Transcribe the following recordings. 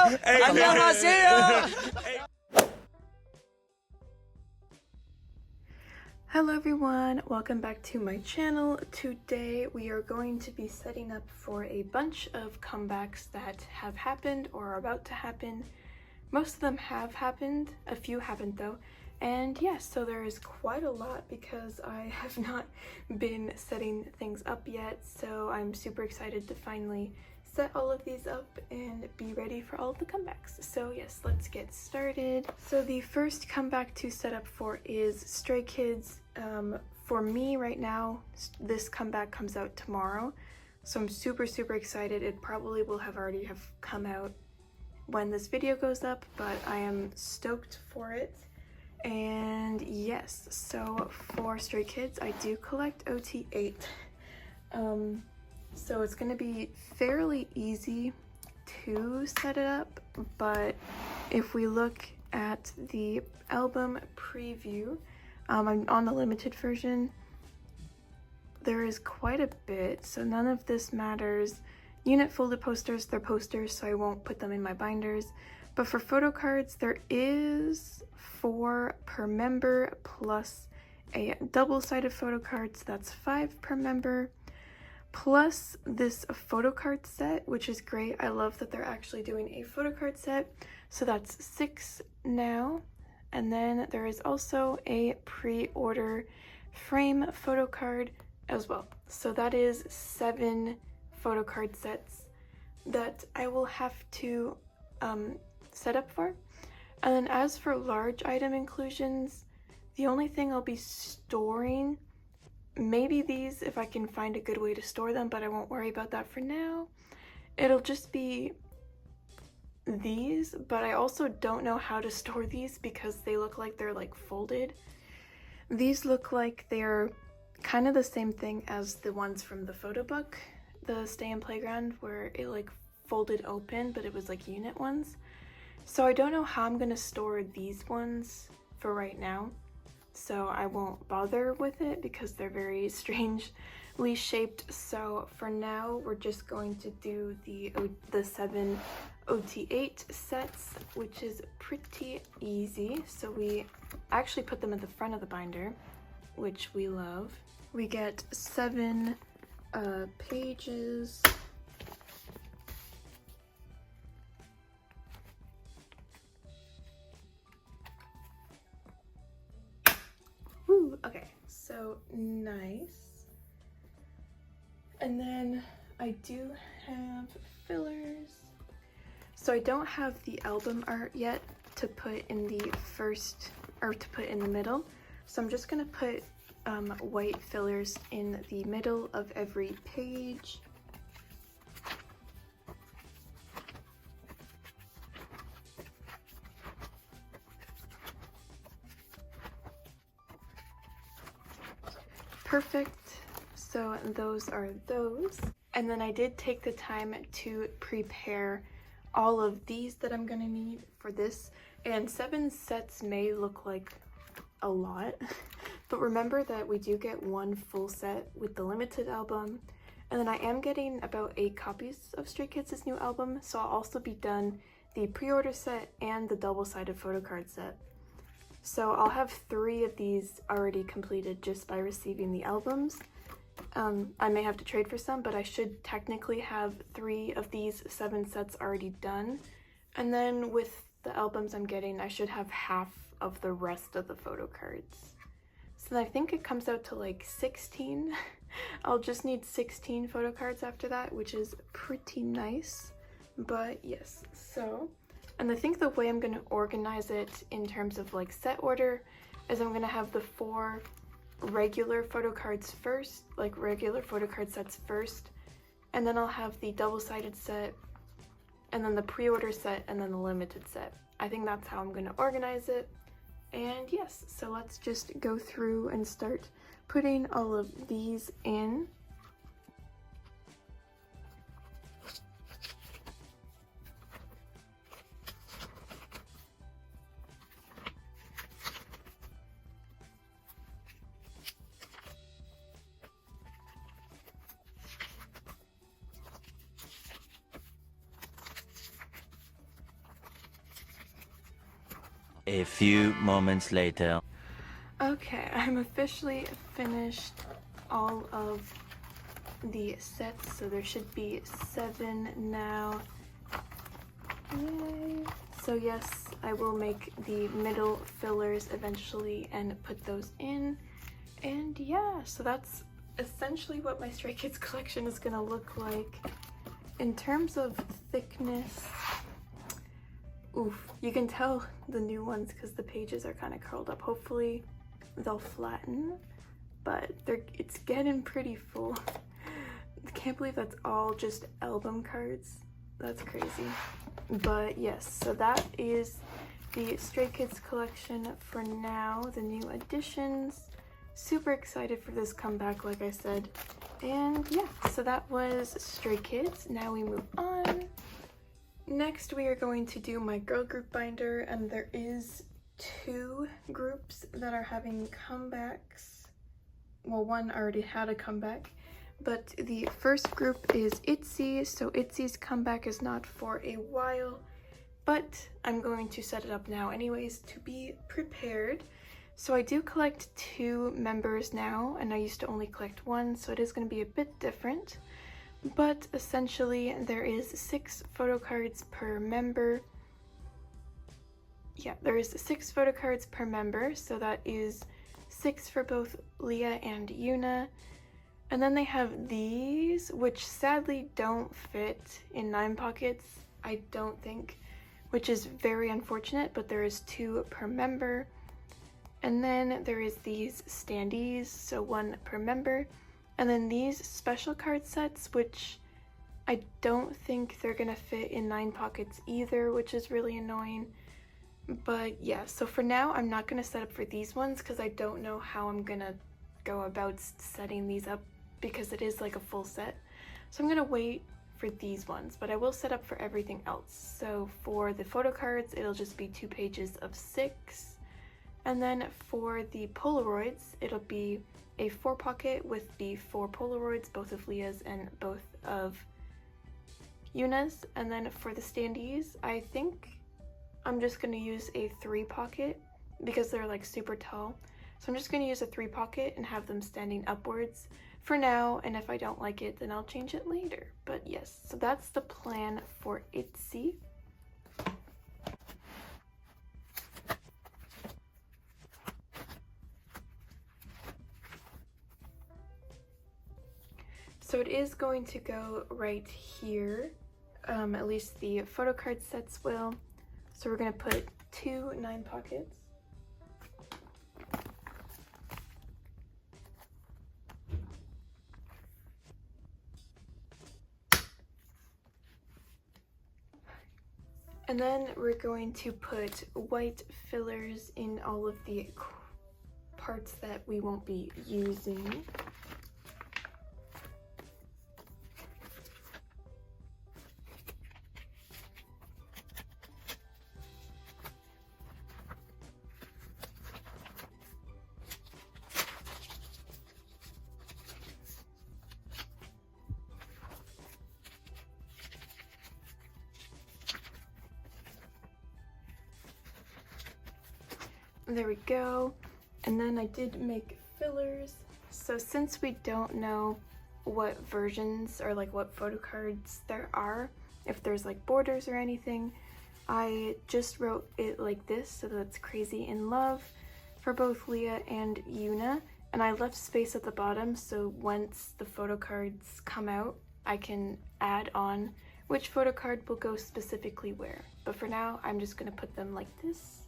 안녕하세요. Hello everyone, welcome back to my channel. Today we are going to be setting up for a bunch of comebacks that have happened or are about to happen. Most of them have happened, a few haven't though. And yes, so there is quite a lot because I have not been setting things up yet, so I'm super excited to finally set all of these up and be ready for all of the comebacks. So yes, let's get started. So the first comeback to set up for is Stray Kids. For me right now, this comeback comes out tomorrow, so I'm super excited. It probably will have already come out when this video goes up, but I am stoked for it. And yes, so for Stray Kids, I do collect OT8. So it's going to be fairly easy to set it up, but if we look at the album preview, I'm on the limited version. There is quite a bit, so none of this matters. Unit folded posters, they're posters, so I won't put them in my binders. But for photo cards, there is 4 per member plus a double-sided photo card, so that's 5 per member. Plus this photo card set, which is great. I love that they're actually doing a photo card set. So that's 6 now. And then there is also a pre-order frame photo card as well. So that is 7 photo card sets that I will have to set up for. And then as for large item inclusions, the only thing I'll be storing, maybe these if I can find a good way to store them, but I won't worry about that for now. It'll just be these, but I also don't know how to store these because they look like they're like folded. These look like they're kind of the same thing as the ones from the photo book, the Stay in Playground, where it like folded open, but it was like unit ones. So I don't know how I'm gonna store these ones for right now. So I won't bother with it because they're very strangely shaped. So for now, we're just going to do the 7 OT8 sets, which is pretty easy. So we actually put them at the front of the binder, which we love. We get 7 pages. Woo, okay, so nice. And then I do have fillers. So I don't have the album art yet to put in the first, or to put in the middle. So I'm just gonna put white fillers in the middle of every page. Perfect. So those are those. And then I did take the time to prepare all of these that I'm gonna need for this. And 7 sets may look like a lot, but remember that we do get 1 full set with the limited album. And then I am getting about 8 copies of Stray Kids' new album, so I'll also be done the pre-order set and the double-sided photo card set. So I'll have 3 of these already completed just by receiving the albums. I may have to trade for some, but I should technically have 3 of these 7 sets already done. And then with the albums I'm getting, I should have half of the rest of the photo cards. So I think it comes out to like 16. I'll just need 16 photo cards after that, which is pretty nice. But yes, so, and I think the way I'm going to organize it in terms of like set order is I'm going to have the 4 regular photo cards first, like regular photo card sets first, and then I'll have the double-sided set, and then the pre-order set, and then the limited set. I think that's how I'm going to organize it. And yes, so let's just go through and start putting all of these in. A few moments later. Okay, I'm officially finished all of the sets, so there should be 7 now. Yay! So yes, I will make the middle fillers eventually and put those in. And yeah, so that's essentially what my Stray Kids collection is gonna look like. In terms of thickness, oof, you can tell the new ones because the pages are kind of curled up. Hopefully they'll flatten, but it's getting pretty full. I can't believe that's all just album cards. That's crazy. But yes, so that is the Stray Kids collection for now, the new additions. Super excited for this comeback, like I said. And yeah, so that was Stray Kids. Now we move on. Next, we are going to do my girl group binder, and there is 2 groups that are having comebacks. Well, one already had a comeback, but the first group is Itzy, so Itzy's comeback is not for a while, but I'm going to set it up now anyways to be prepared. So I do collect 2 members now, and I used to only collect 1, so it is going to be a bit different. But essentially, there is 6 photo cards per member. Yeah, there is 6 photo cards per member, so that is 6 for both Leah and Yuna. And then they have these, which sadly don't fit in 9 pockets, I don't think, which is very unfortunate, but there is 2 per member. And then there is these standees, so 1 per member. And then these special card sets, which I don't think they're gonna fit in 9 pockets either, which is really annoying. But yeah, so for now, I'm not gonna set up for these ones because I don't know how I'm gonna go about setting these up because it is like a full set. So I'm gonna wait for these ones, but I will set up for everything else. So for the photo cards, it'll just be 2 pages of 6. And then for the Polaroids, it'll be a 4 pocket with the 4 Polaroids, both of Leah's and both of Yuna's. And then for the standees, I think I'm just going to use a 3 pocket because they're like super tall. So I'm just going to use a 3 pocket and have them standing upwards for now. And if I don't like it, then I'll change it later. But yes, so that's the plan for Itzy. So it is going to go right here, at least the photo card sets will. So we're going to put 2 9 pockets. And then we're going to put white fillers in all of the parts that we won't be using. There we go. And then I did make fillers. So since we don't know what versions or like what photo cards there are, if there's like borders or anything, I just wrote it like this, so that's Crazy in Love for both Leah and Yuna. And I left space at the bottom, so once the photo cards come out, I can add on which photo card will go specifically where. But for now, I'm just gonna put them like this.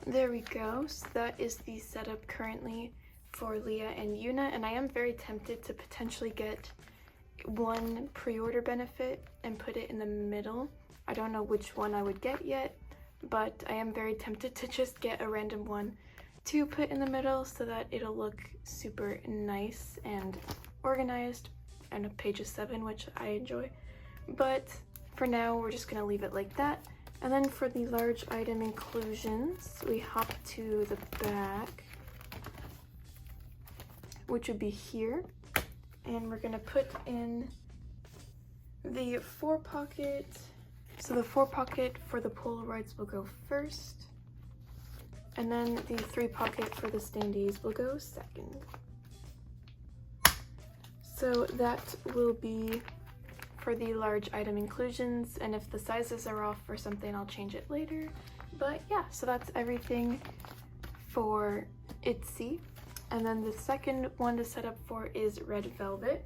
There we go. So that is the setup currently for Leah and Yuna, and I am very tempted to potentially get 1 pre-order benefit and put it in the middle. I don't know which one I would get yet, but I am very tempted to just get a random one to put in the middle so that it'll look super nice and organized, and pages 7, which I enjoy. but for now we're just gonna leave it like that. And then for the large item inclusions, we hop to the back, which would be here, and we're gonna put in the 4-pocket. So the 4-pocket for the Polaroids will go first, and then the 3-pocket for the standees will go second. So that will be for the large item inclusions, and if the sizes are off or something, I'll change it later. But yeah, so that's everything for Itzy. And then the second one to set up for is Red Velvet.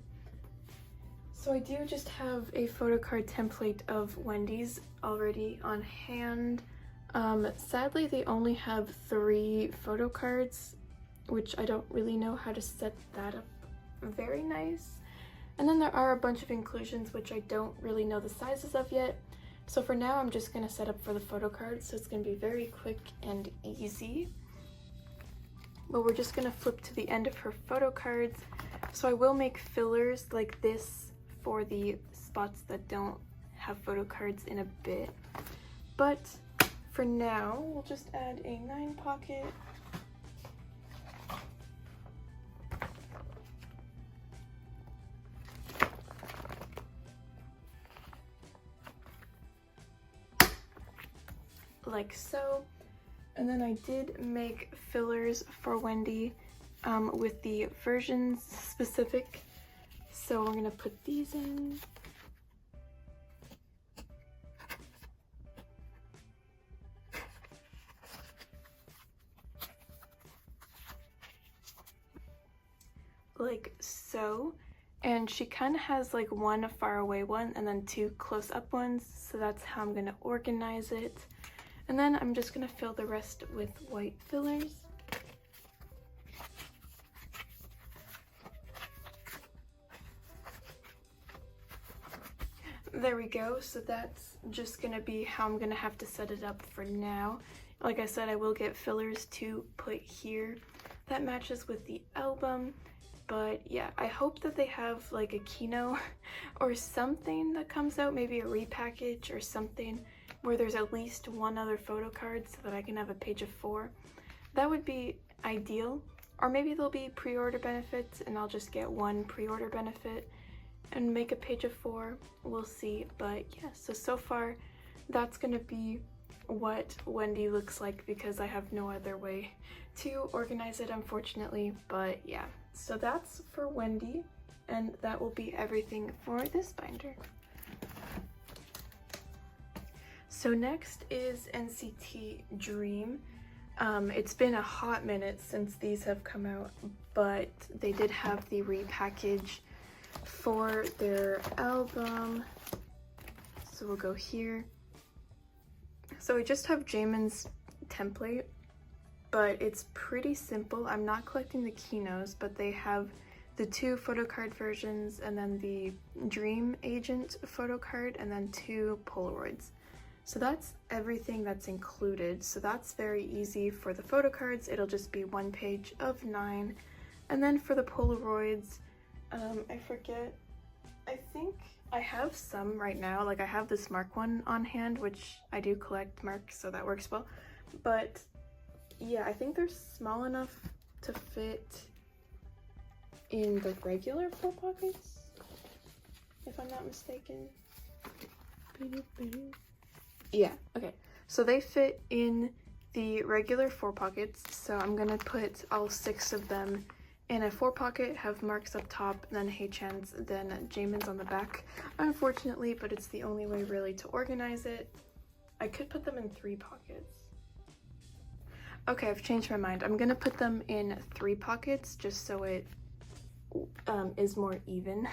So I do just have a photo card template of Wendy's already on hand. Sadly, they only have 3 photo cards, which I don't really know how to set that up very nice. And then there are a bunch of inclusions which I don't really know the sizes of yet. So for now, I'm just gonna set up for the photo cards, so it's gonna be very quick and easy. But we're just gonna flip to the end of her photo cards. So I will make fillers like this for the spots that don't have photo cards in a bit. But for now, we'll just add a 9-pocket. Like so. And then I did make fillers for Wendy with the versions specific. So we're gonna put these in. Like so. And she kind of has like 1 far away one and then 2 close up ones. So that's how I'm gonna organize it. And then I'm just gonna fill the rest with white fillers. There we go. So that's just gonna be how I'm gonna have to set it up for now. Like I said, I will get fillers to put here that matches with the album. But yeah, I hope that they have like a kino or something that comes out, maybe a repackage or something where there's at least 1 other photo card so that I can have a page of 4. That would be ideal. Or maybe there'll be pre-order benefits and I'll just get 1 pre-order benefit and make a page of 4. We'll see. But yeah, so far that's gonna be what Wendy looks like because I have no other way to organize it, unfortunately. But yeah, so that's for Wendy, and that will be everything for this binder. So next is NCT Dream. It's been a hot minute since these have come out, but they did have the repackage for their album. So we'll go here. So we just have Jaemin's template, but it's pretty simple. I'm not collecting the kinhos, but they have the 2 photo card versions and then the Dream Agent photo card and then 2 Polaroids. So that's everything that's included. So that's very easy. For the photo cards, it'll just be 1 page of 9. And then for the Polaroids, I forget, I think I have some right now. Like I have this Mark one on hand, which I do collect marks, so that works well. But yeah, I think they're small enough to fit in the regular 4 pockets, if I'm not mistaken. Yeah, okay. So they fit in the regular 4 pockets, so I'm gonna put all 6 of them in a 4 pocket, have marks up top, and then Haechan's, then Jaemin's on the back. Unfortunately, but it's the only way really to organize it. I could put them in 3 pockets. Okay, I've changed my mind. I'm gonna put them in 3 pockets just so it is more even.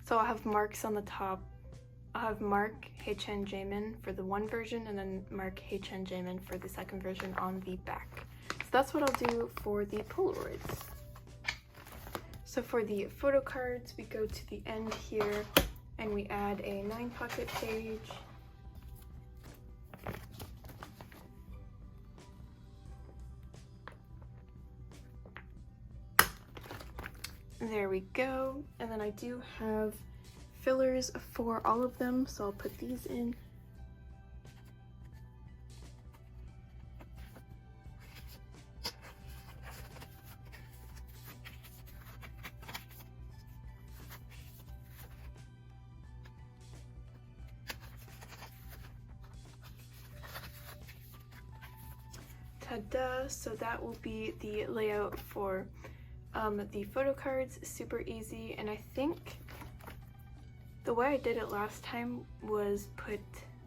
So I'll have marks on the top. I'll have Mark, Haechan, Jaemin for the 1 version, and then Mark, Haechan, Jaemin for the 2nd version on the back. So that's what I'll do for the Polaroids. So for the photo cards, we go to the end here and we add a 9-pocket page. There we go. And then I do have fillers for all of them, so I'll put these in. Ta-da! So that will be the layout for the photo cards. Super easy, and I think the way I did it last time was put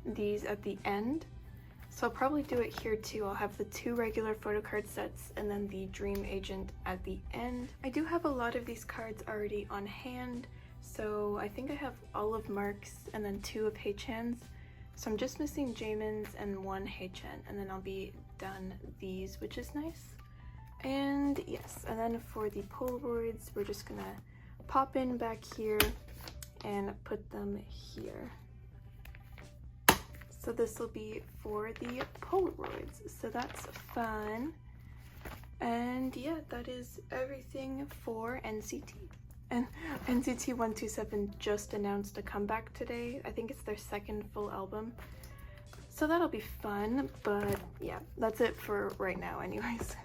these at the end. So I'll probably do it here too. I'll have the 2 regular photo card sets and then the Dream Agent at the end. I do have a lot of these cards already on hand, so I think I have all of Mark's and then 2 of Haechan's. So I'm just missing Jaemin's and 1 Haechan, and then I'll be done these, which is nice. And yes, and then for the Polaroids, we're just gonna pop in back here and put them here. So this will be for the Polaroids, so that's fun. And yeah, that is everything for NCT. And NCT 127 just announced a comeback today. I think it's their 2nd full album. So that'll be fun, but yeah, that's it for right now anyways.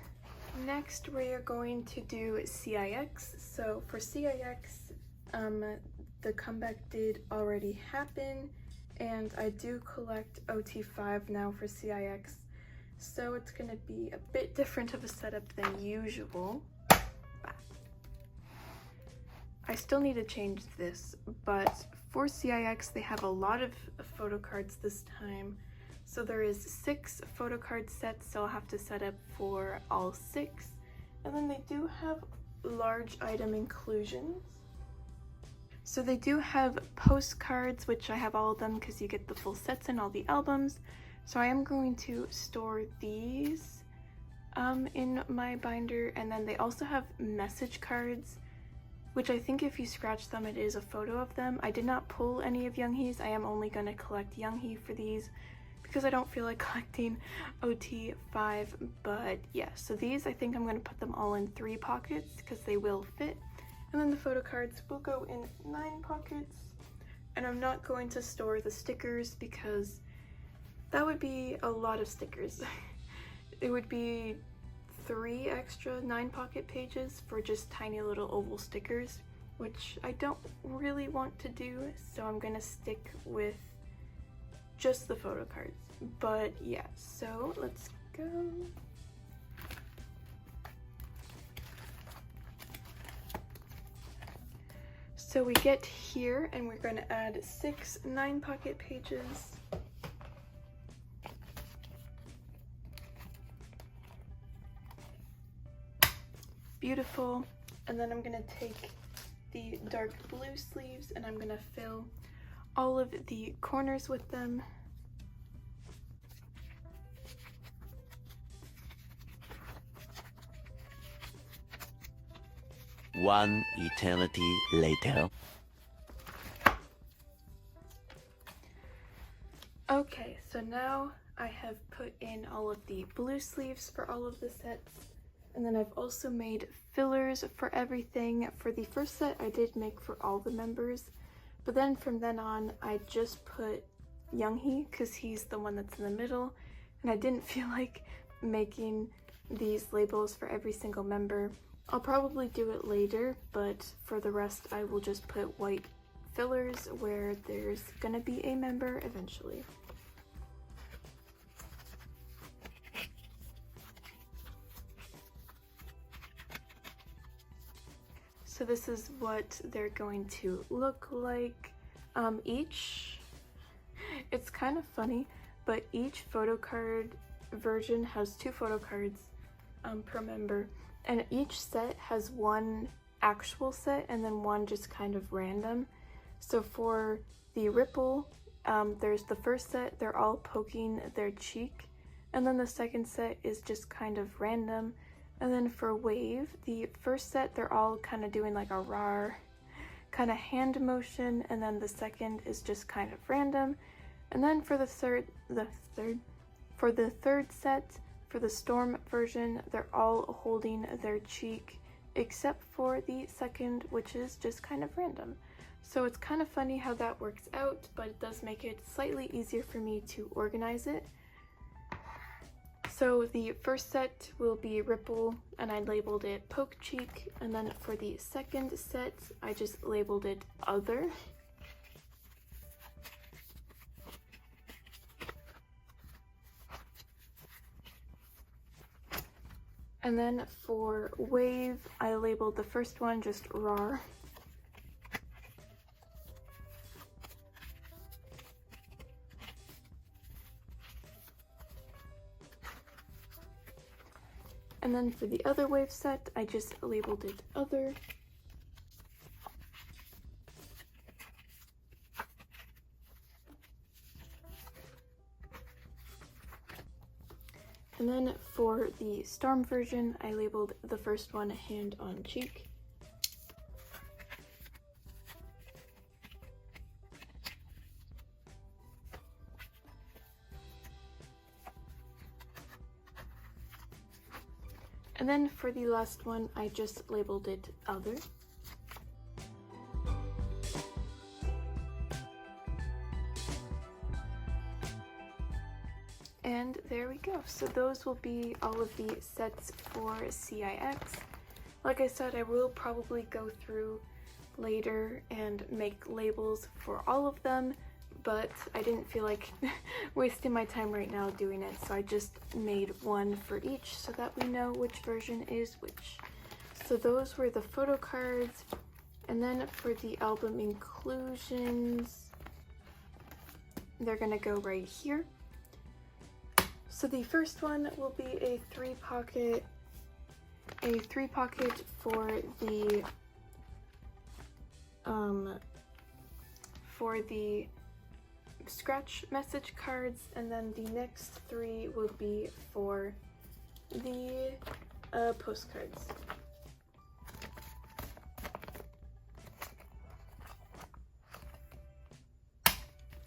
Next, we are going to do CIX. So for CIX, the comeback did already happen, and I do collect OT5 now for CIX. So it's gonna be a bit different of a setup than usual. I still need to change this, but for CIX, they have a lot of photo cards this time. So there is 6 photo card sets, so I'll have to set up for all 6. And then they do have large item inclusions. So they do have postcards, which I have all of them because you get the full sets and all the albums. So I am going to store these in my binder. And then they also have message cards, which I think if you scratch them, it is a photo of them. I did not pull any of Younghee's. I am only going to collect Younghee for these because I don't feel like collecting OT5, but yeah. So these, I think I'm going to put them all in 3 pockets because they will fit. And then the photo cards will go in 9 pockets. And I'm not going to store the stickers because that would be a lot of stickers. It would be 3 extra 9-pocket pages for just tiny little oval stickers, which I don't really want to do, so I'm gonna stick with just the photo cards. But yeah, so let's go. So we get here and we're gonna add 6 9-pocket pages. Beautiful. And then I'm gonna take the dark blue sleeves and I'm gonna fill all of the corners with them. One eternity later. Okay, so now I have put in all of the blue sleeves for all of the sets. And then I've also made fillers for everything. For the first set, I did make for all the members. But then from then on, I just put Younghee because he's the one that's in the middle. And I didn't feel like making these labels for every single member. I'll probably do it later, but for the rest, I will just put white fillers where there's gonna be a member eventually. So this is what they're going to look like. It's kind of funny, but each photo card version has 2 photo cards per member, and each set has 1 actual set and then 1 just kind of random. So for the Ripple, there's the first set, they're all poking their cheek, and then the second set is just kind of random. And then for Wave, the first set, they're all kind of doing like a rar kind of hand motion, and then the second is just kind of random. And then for the third set, for the Storm version, they're all holding their cheek except for the second, which is just kind of random. So it's kind of funny how that works out, but it does make it slightly easier for me to organize it. So the first set will be Ripple, and I labeled it Poke Cheek, and then for the second set, I just labeled it Other. And then for Wave, I labeled the first one just Rar. And then for the other wave set, I just labeled it Other. And then for the Storm version, I labeled the first one Hand on Cheek. And then for the last one, I just labeled it Other. And there we go. So those will be all of the sets for CIX. Like I said, I will probably go through later and make labels for all of them, but I didn't feel like wasting my time right now doing it, so I just made one for each so that we know which version is which. So those were the photo cards, and then for the album inclusions, they're gonna go right here. So the first one will be a three pocket for the scratch message cards, and then the next three will be for the postcards.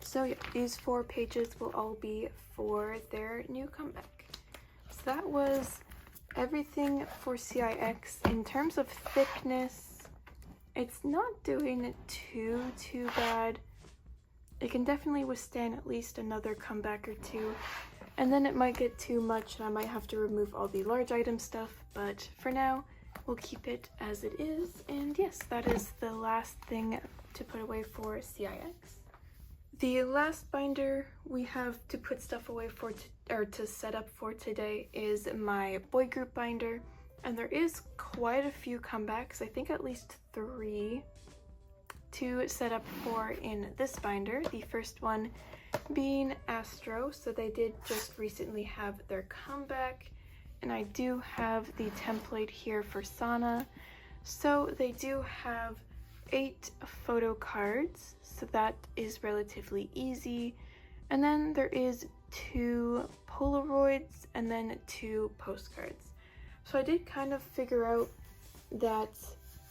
So yeah, these 4 pages will all be for their new comeback. So that was everything for CIX. In terms of thickness, it's not doing too bad. It can definitely withstand at least another comeback or two, and then it might get too much and I might have to remove all the large item stuff, but for now we'll keep it as it is. And yes, that is the last thing to put away for CIX. The last binder we have to put stuff away for to set up for today is my boy group binder, and there is quite a few comebacks, I think at least 3 to set up for in this binder. The first one being Astro, so they did just recently have their comeback, and I do have the template here for Sana. So they do have 8 photo cards, so that is relatively easy, and then there is 2 Polaroids and then 2 postcards. So I did kind of figure out that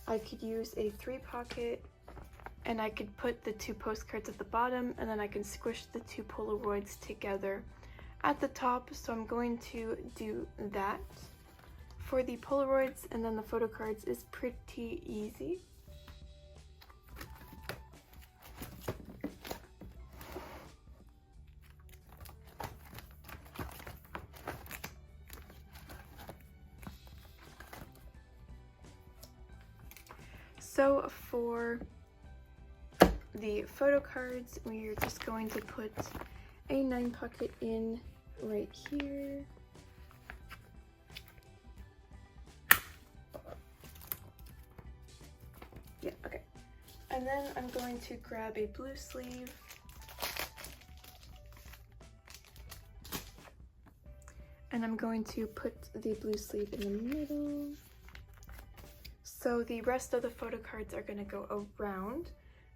I could use a 3-pocket, and I could put the 2 postcards at the bottom, and then I can squish the 2 Polaroids together at the top. So I'm going to do that for the Polaroids, and then the photo cards is pretty easy. So for the photo cards, we are just going to put a 9-pocket in right here. Yeah, okay. And then I'm going to grab a blue sleeve. And I'm going to put the blue sleeve in the middle. So the rest of the photo cards are going to go around,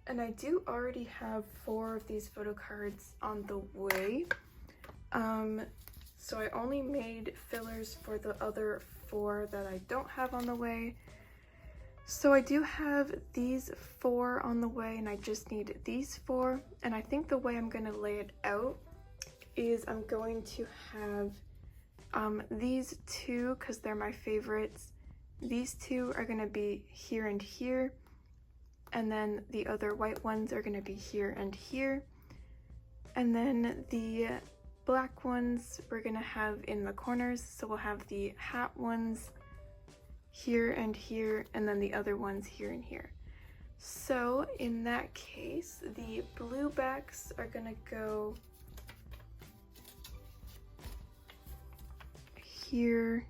and I do already have 4 of these photo cards on the way. So I only made fillers for the other 4 that I don't have on the way. So I do have these 4 on the way, and I just need these 4. And I think the way I'm going to lay it out is I'm going to have these 2, because they're my favorites, these two are going to be here and here, and then the other white ones are going to be here and here, and then the black ones we're going to have in the corners, so we'll have the hat ones here and here, and then the other ones here and here. So in that case, the blue backs are going to go here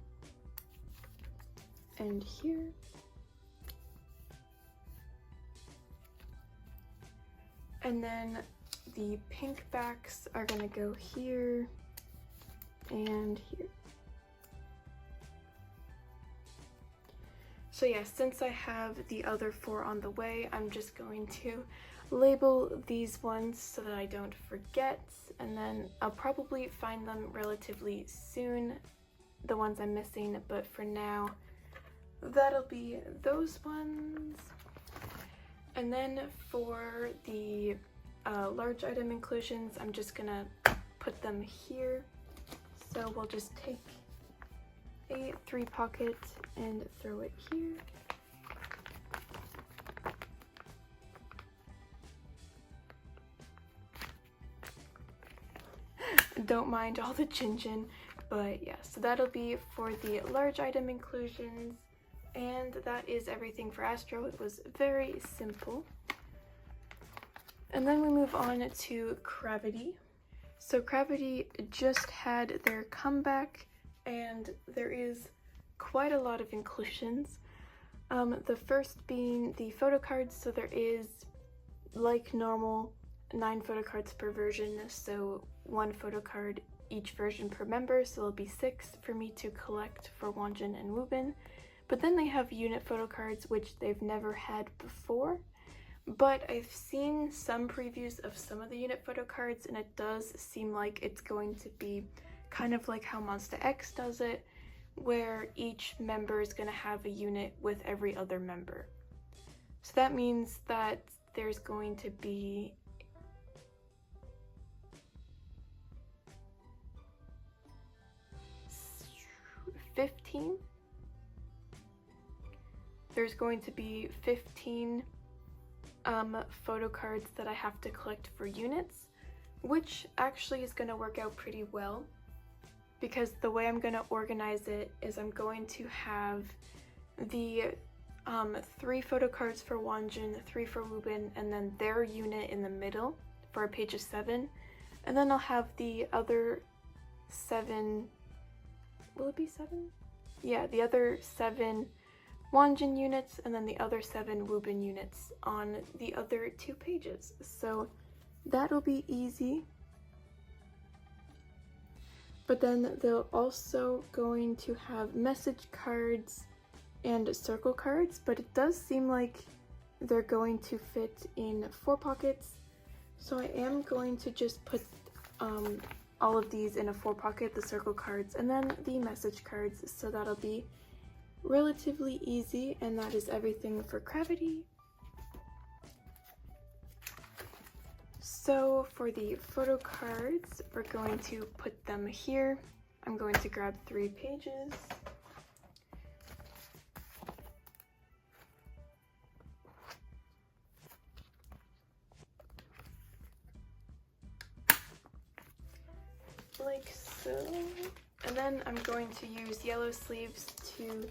and here. And then the pink backs are going to go here and here. So yeah, since I have the other 4 on the way, I'm just going to label these ones so that I don't forget, and then I'll probably find them relatively soon, the ones I'm missing, but for now, that'll be those ones. And then for the large item inclusions, I'm just gonna put them here. So we'll just take a 3 pocket and throw it here. Don't mind all the chin, but yeah, so that'll be for the large item inclusions, and that is everything for Astro. It was very simple. And then we move on to Cravity. So Cravity just had their comeback, and there is quite a lot of inclusions. The first being the photo cards, so there is, like normal, 9 photo cards per version, so 1 photo card each version per member, so there'll be 6 for me to collect for Wonjin and Woobin. But then they have unit photo cards, which they've never had before. But I've seen some previews of some of the unit photo cards, and it does seem like it's going to be kind of like how Monster X does it, where each member is going to have a unit with every other member. So that means that there's going to be 15. There's going to be 15 photo cards that I have to collect for units, which actually is going to work out pretty well, because the way I'm going to organize it is I'm going to have the 3 photo cards for Wonjin, 3 for Woobin, and then their unit in the middle for a page of 7, and then I'll have the other 7, will it be 7? Yeah, the other 7 Wonjin units and then the other 7 Woobin units on the other 2 pages. So that'll be easy. But then they're also going to have message cards and circle cards, but it does seem like they're going to fit in 4 pockets. So I am going to just put all of these in a 4 pocket, the circle cards and then the message cards, so that'll be relatively easy. And that is everything for Cravity. So for the photo cards, we're going to put them here. I'm going to grab 3 pages. Like so. And then I'm going to use yellow sleeves to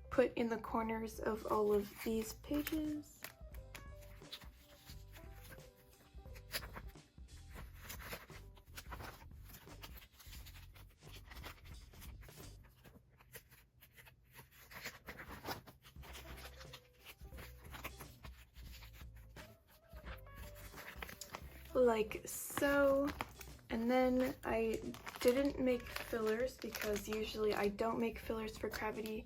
put in the corners of all of these pages. Like so. And then I didn't make fillers because usually I don't make fillers for Cravity.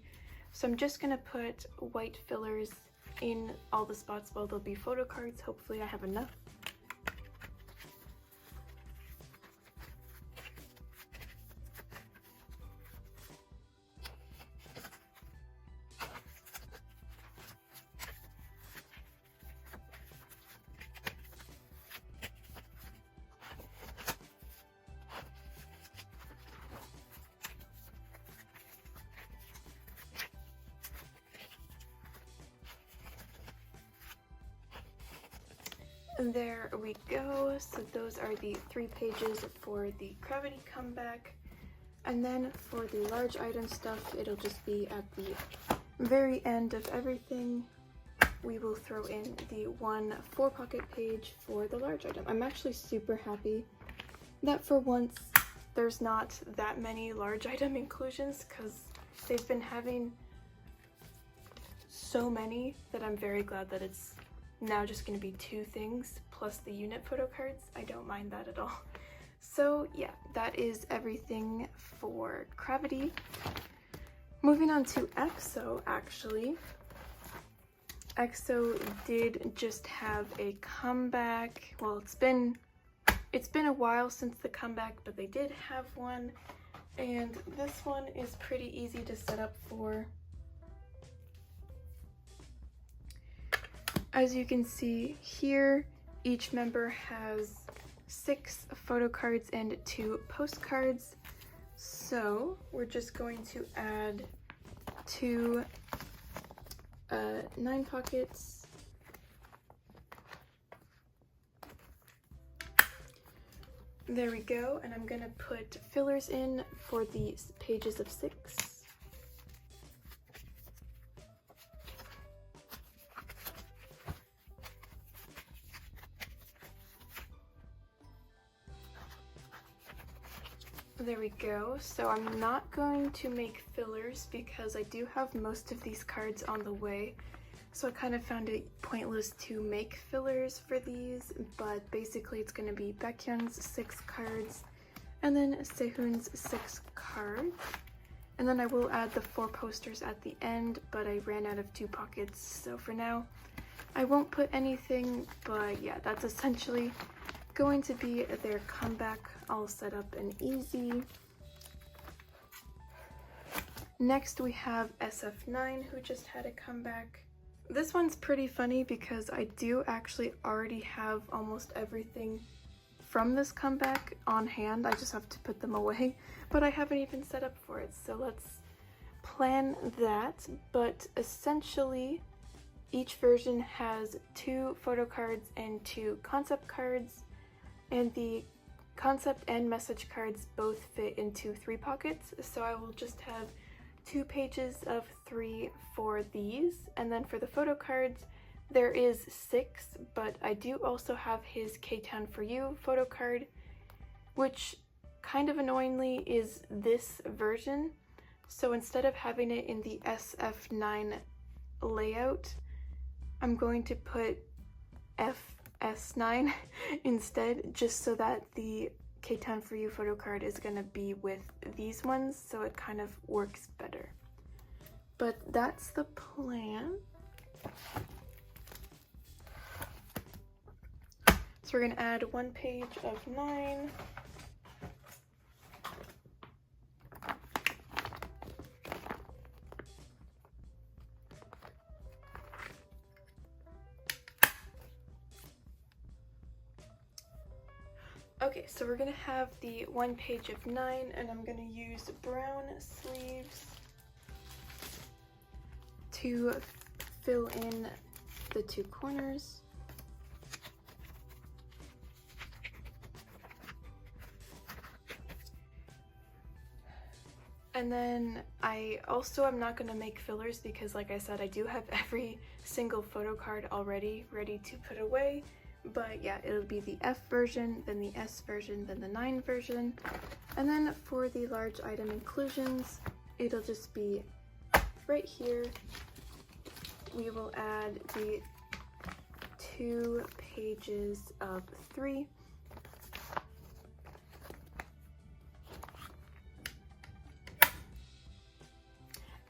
So I'm just gonna put white fillers in all the spots while there'll be photo cards. Hopefully I have enough. There we go. So those are the 3 pages for the cravity comeback. And then for the large item stuff, it'll just be at the very end of everything. We will throw in the 1 4-pocket page for the large item. I'm actually super happy that for once there's not that many large item inclusions, because they've been having so many that I'm very glad that it's now just going to be 2 things plus the unit photo cards. I don't mind that at all. So yeah, that is everything for cravity. Moving on to EXO, actually. EXO did just have a comeback. Well, it's been a while since the comeback, but they did have one. And this one is pretty easy to set up for. As you can see here, each member has 6 photo cards and 2 postcards. So we're just going to add 2 9 pockets. There we go, and I'm gonna put fillers in for these pages of 6. There we go. So I'm not going to make fillers because I do have most of these cards on the way. So I kind of found it pointless to make fillers for these, but basically it's going to be Baekhyun's 6 cards and then Sehun's 6 cards. And then I will add the 4 posters at the end, but I ran out of 2 pockets. So for now, I won't put anything, but yeah, that's essentially going to be their comeback, all set up and easy. Next we have SF9, who just had a comeback. This one's pretty funny because I do actually already have almost everything from this comeback on hand. I just have to put them away, but I haven't even set up for it, so let's plan that. But essentially each version has 2 photo cards and 2 concept cards, and the concept and message cards both fit into 3 pockets, so I will just have 2 pages of 3 for these. And then for the photo cards, there is 6, but I do also have his K-Town For You photo card, which kind of annoyingly is this version. So instead of having it in the SF9 layout, I'm going to put FS9 instead, just so that the K-Town For You photo card is going to be with these ones, so it kind of works better. But that's the plan. So we're going to add 1 page of 9. Okay, so we're going to have the 1 page of 9, and I'm going to use brown sleeves to fill in the 2 corners. And then I also am not going to make fillers because, like I said, I do have every single photo card already ready to put away. But yeah, it'll be the F version, then the S version, then the 9 version. And then for the large item inclusions, it'll just be right here. We will add the 2 pages of 3.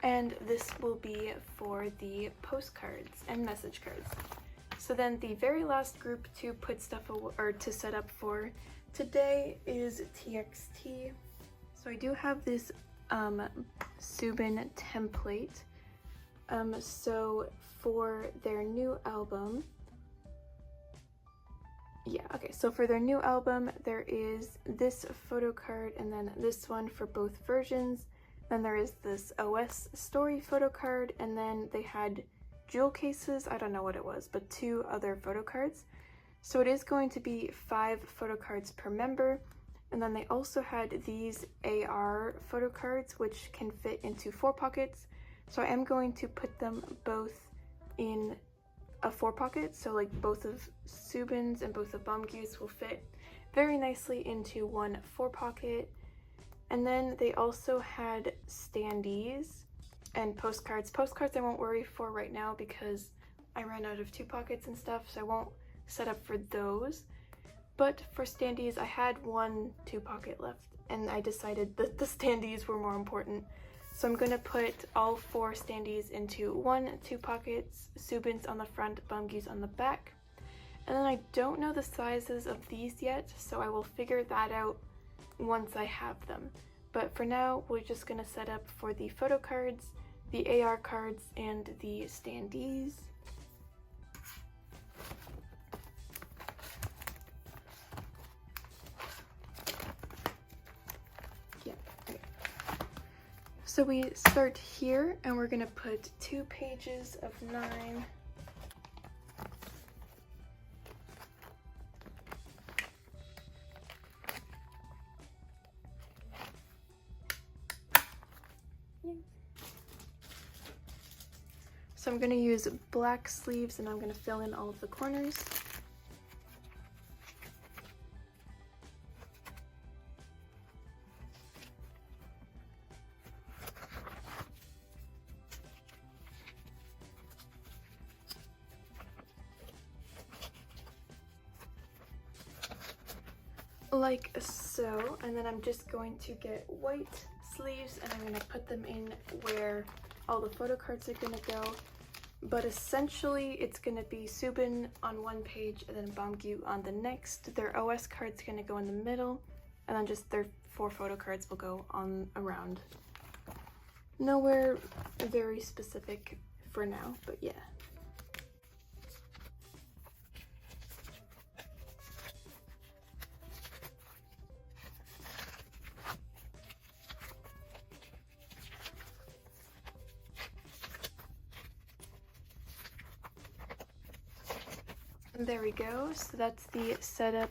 And this will be for the postcards and message cards. So then the very last group to put stuff or to set up for today is TXT. So I do have this Subin template. So for their new album, so for their new album, there is this photo card and then this one for both versions. Then there is this OS story photo card, and then they had jewel cases, I don't know what it was, but 2 other photo cards. So it is going to be 5 photo cards per member. And then they also had these AR photo cards, which can fit into 4 pockets. So I am going to put them both in a 4 pocket. So like both of Subin's and both of Bamgyu's will fit very nicely into one 4 pocket. And then they also had standees and postcards. Postcards I won't worry for right now because I ran out of 2 pockets and stuff, so I won't set up for those. But for standees, I had 1 2 pocket left, and I decided that the standees were more important. So I'm gonna put all 4 standees into 1 2 pockets, Subin's on the front, Bamgyu's on the back. And then I don't know the sizes of these yet, so I will figure that out once I have them. But for now, we're just gonna set up for the photo cards, the AR cards, and the standees. Yeah, okay. So we start here, and we're gonna put 2 pages of 9. So I'm going to use black sleeves and I'm going to fill in all of the corners. Like so, and then I'm just going to get white sleeves and I'm going to put them in where all the photo cards are going to go. But essentially it's going to be Subin on one page and then Bamgyu on the next. Their OS card's going to go in the middle, and then just their 4 photo cards will go on around. Nowhere very specific for now, but yeah. There we go. So that's the setup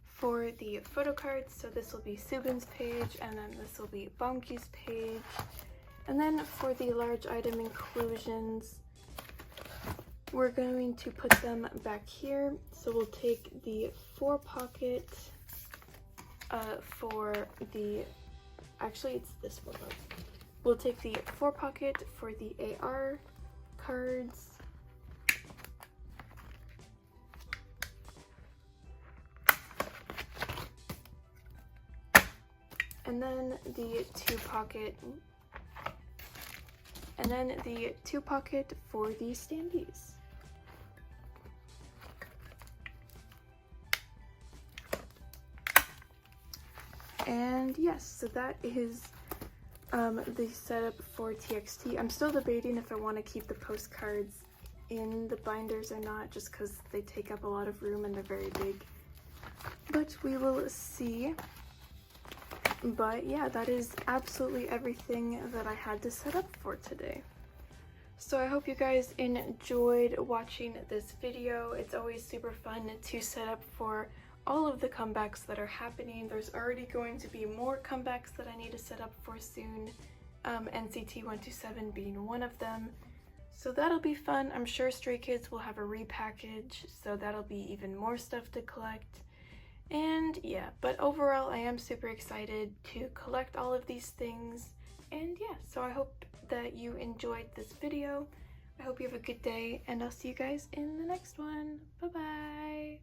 for the photo cards. So this will be Subin's page, and then this will be Bamgyu's page. And then for the large item inclusions, we're going to put them back here. So we'll take the 4 pocket for the, actually it's this 4 pocket. We'll take the 4 pocket for the AR cards. And then the 2 pocket, and then the 2 pocket for the standees. And yes, so that is the setup for TXT. I'm still debating if I want to keep the postcards in the binders or not, just because they take up a lot of room and they're very big. But we will see. But yeah, that is absolutely everything that I had to set up for today. So I hope you guys enjoyed watching this video. It's always super fun to set up for all of the comebacks that are happening. There's already going to be more comebacks that I need to set up for soon, NCT 127 being one of them. So that'll be fun. I'm sure Stray Kids will have a repackage, so that'll be even more stuff to collect. And yeah, but overall I am super excited to collect all of these things. And yeah, so I hope that you enjoyed this video. I hope you have a good day, and I'll see you guys in the next one. Bye bye.